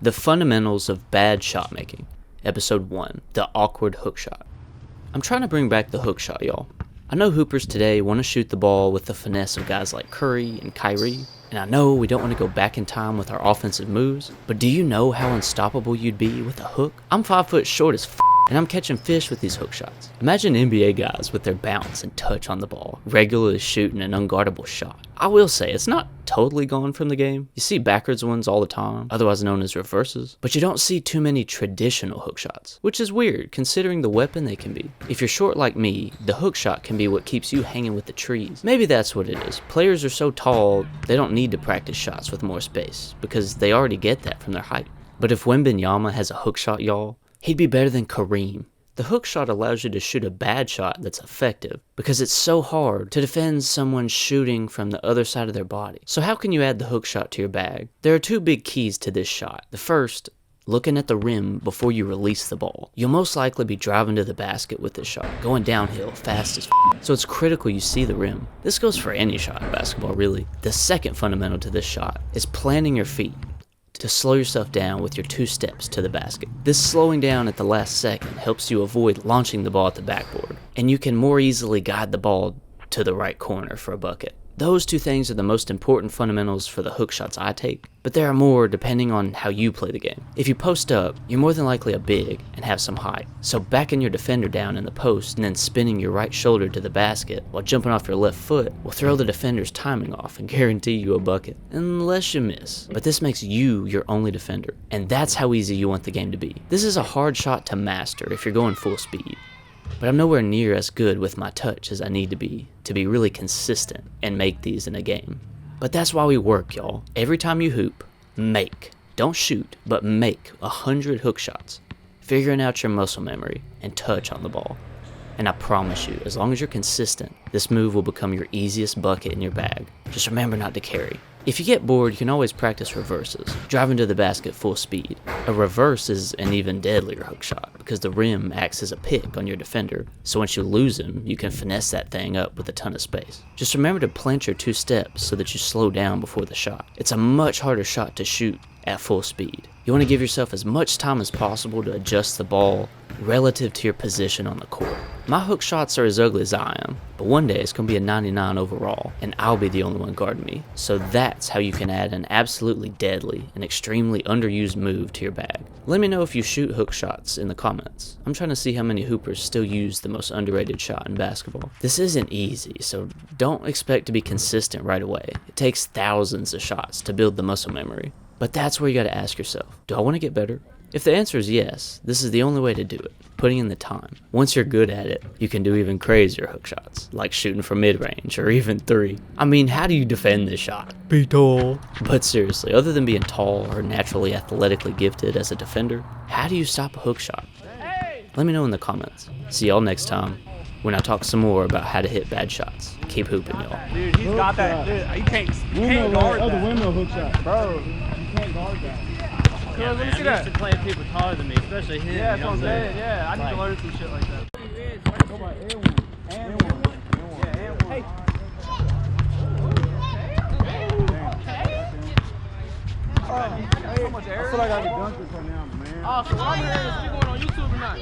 The Fundamentals of Bad Shot Making, Episode 1, The Awkward Hook Shot. I'm trying to bring back the hook shot, y'all. I know hoopers today want to shoot the ball with the finesse of guys like Curry and Kyrie, and I know we don't want to go back in time with our offensive moves, but do you know how unstoppable you'd be with a hook? I'm 5 foot short as and I'm catching fish with these hook shots. Imagine NBA guys with their bounce and touch on the ball, regularly shooting an unguardable shot. I will say, it's not totally gone from the game. You see backwards ones all the time, otherwise known as reverses, but you don't see too many traditional hook shots, which is weird considering the weapon they can be. If you're short like me, the hook shot can be what keeps you hanging with the trees. Maybe that's what it is. Players are so tall, they don't need to practice shots with more space, because they already get that from their height. But if Wemby has a hook shot, y'all, he'd be better than Kareem. The hook shot allows you to shoot a bad shot that's effective because it's so hard to defend someone shooting from the other side of their body. So how can you add the hook shot to your bag? There are 2 big keys to this shot. The first, looking at the rim before you release the ball. You'll most likely be driving to the basket with this shot, going downhill fast as so it's critical you see the rim. This goes for any shot in basketball, really. The second fundamental to this shot is planting your feet to slow yourself down with your 2 steps to the basket. This slowing down at the last second helps you avoid launching the ball at the backboard, and you can more easily guide the ball to the right corner for a bucket. Those 2 things are the most important fundamentals for the hook shots I take, but there are more depending on how you play the game. If you post up, you're more than likely a big and have some height, so backing your defender down in the post and then spinning your right shoulder to the basket while jumping off your left foot will throw the defender's timing off and guarantee you a bucket, unless you miss. But this makes you your only defender, and that's how easy you want the game to be. This is a hard shot to master if you're going full speed, but I'm nowhere near as good with my touch as I need to be really consistent and make these in a game. But that's why we work, y'all. Every time you hoop, make. Don't shoot, but make 100 hook shots, figuring out your muscle memory and touch on the ball. And I promise you, as long as you're consistent, this move will become your easiest bucket in your bag. Just remember not to carry. If you get bored, you can always practice reverses, driving to the basket full speed. A reverse is an even deadlier hook shot because the rim acts as a pick on your defender, so once you lose him, you can finesse that thing up with a ton of space. Just remember to plant your 2 steps so that you slow down before the shot. It's a much harder shot to shoot at full speed. You want to give yourself as much time as possible to adjust the ball relative to your position on the court. My hook shots are as ugly as I am, but one day it's going to be a 99 overall, and I'll be the only one guarding me. So that's how you can add an absolutely deadly and extremely underused move to your bag. Let me know if you shoot hook shots in the comments. I'm trying to see how many hoopers still use the most underrated shot in basketball. This isn't easy, so don't expect to be consistent right away. It takes thousands of shots to build the muscle memory. But that's where you got to ask yourself, do I want to get better? If the answer is yes, this is the only way to do it, putting in the time. Once you're good at it, you can do even crazier hook shots, like shooting from mid-range or even 3. I mean, how do you defend this shot? Be tall. But seriously, other than being tall or naturally athletically gifted as a defender, how do you stop a hook shot? Let me know in the comments. See y'all next time when I talk some more about how to hit bad shots. Keep hooping, y'all. Dude, he's got that. Dude, you can't guard that. Other windmill hook shot. Bro, you can't guard that. Yeah, Let me see I'm that. used to playing people taller than me, especially him. Yeah, that's you know what I'm what I'm saying. Yeah, I need to learn some shit like that.